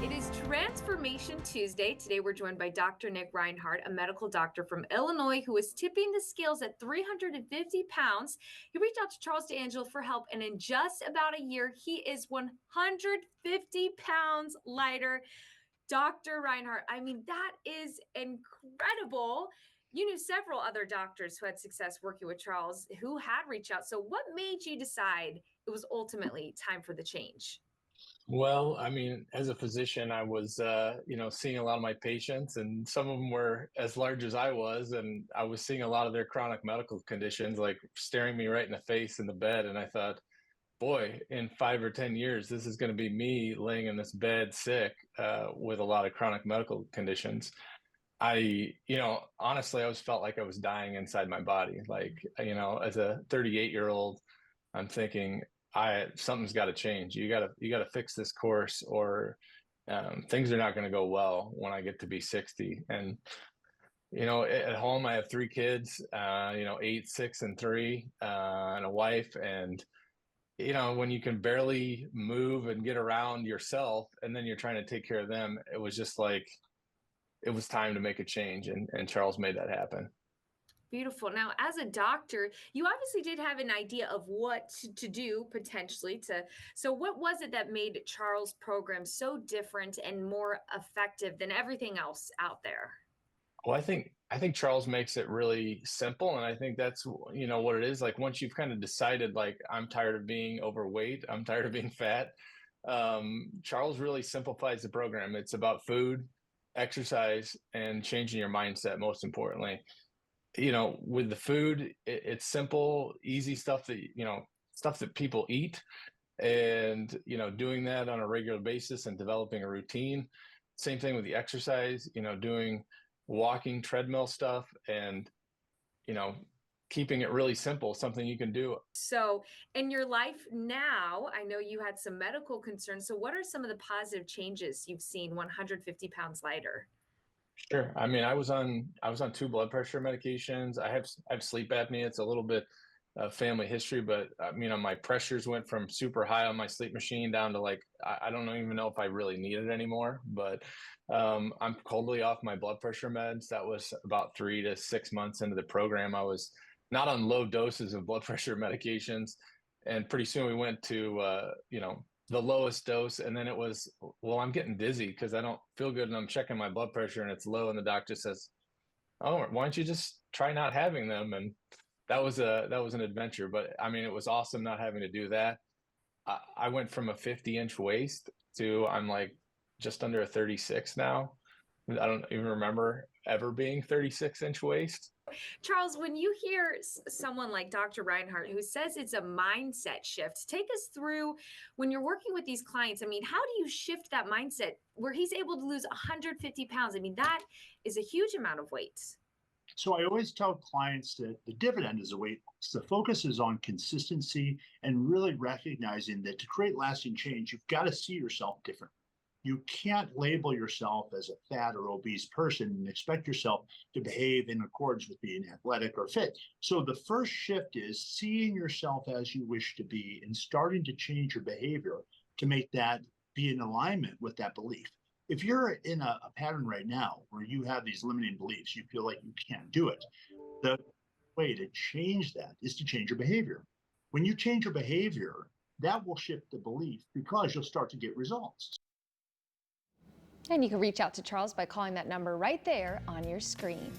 It is Transformation Tuesday. Today we're joined by Dr. Nick Reinhart, a medical doctor from Illinois who is tipping the scales at 350 pounds. He reached out to Charles D'Angelo for help, and in just about a year, he is 150 pounds lighter. Dr. Reinhart, I mean, that is incredible. You knew several other doctors who had success working with Charles who had reached out. So what made you decide it was ultimately time for the change? Well, I mean, as a physician, I was, seeing a lot of my patients, and some of them were as large as I was, and I was seeing a lot of their chronic medical conditions, like staring me right in the face in the bed. And I thought, boy, in 5 or 10 years, this is going to be me laying in this bed sick, with a lot of chronic medical conditions. Honestly, I always felt like I was dying inside my body. Like, as a 38-year-old, I'm thinking I something's got to change. You got to fix this course, or things are not going to go well when I get to be 60. And at home I have three kids, 8, 6, and 3, and a wife. And when you can barely move and get around yourself, and then you're trying to take care of them, it was just like it was time to make a change, and Charles made that happen. Beautiful. Now, as a doctor, you obviously did have an idea of what to do potentially to. So, what was it that made Charles' program so different and more effective than everything else out there? Well, I think Charles makes it really simple, and I think that's what it is. Like, once you've kind of decided, like, I'm tired of being overweight, I'm tired of being fat. Charles really simplifies the program. It's about food, exercise, and changing your mindset. Most importantly, with the food, it's simple, easy stuff that stuff that people eat, and doing that on a regular basis and developing a routine. Same thing with the exercise, doing walking, treadmill stuff, and you know keeping it really simple, something you can do. So, in your life now, I know you had some medical concerns. So, what are some of the positive changes you've seen 150 pounds lighter? Sure. I mean, I was on two blood pressure medications. I have sleep apnea. It's a little bit of family history, but my pressures went from super high on my sleep machine down to, like, I don't even know if I really need it anymore. But I'm totally off my blood pressure meds. That was about 3 to 6 months into the program. I was not on low doses of blood pressure medications, and pretty soon we went to the lowest dose, and then it was, well, I'm getting dizzy because I don't feel good, and I'm checking my blood pressure and it's low, and the doctor says, oh, why don't you just try not having them? And that was an adventure. But I mean, it was awesome not having to do that. I went from a 50-inch waist to, I'm like just under a 36 now. I don't even remember ever being 36-inch waist. Charles, when you hear someone like Dr. Reinhardt who says it's a mindset shift, take us through when you're working with these clients. I mean, how do you shift that mindset where he's able to lose 150 pounds? I mean, that is a huge amount of weight. So I always tell clients that the dividend is a weight loss. The focus is on consistency and really recognizing that to create lasting change, you've got to see yourself differently. You can't label yourself as a fat or obese person and expect yourself to behave in accordance with being athletic or fit. So the first shift is seeing yourself as you wish to be and starting to change your behavior to make that be in alignment with that belief. If you're in a pattern right now where you have these limiting beliefs, you feel like you can't do it, the way to change that is to change your behavior. When you change your behavior, that will shift the belief because you'll start to get results. And you can reach out to Charles by calling that number right there on your screen.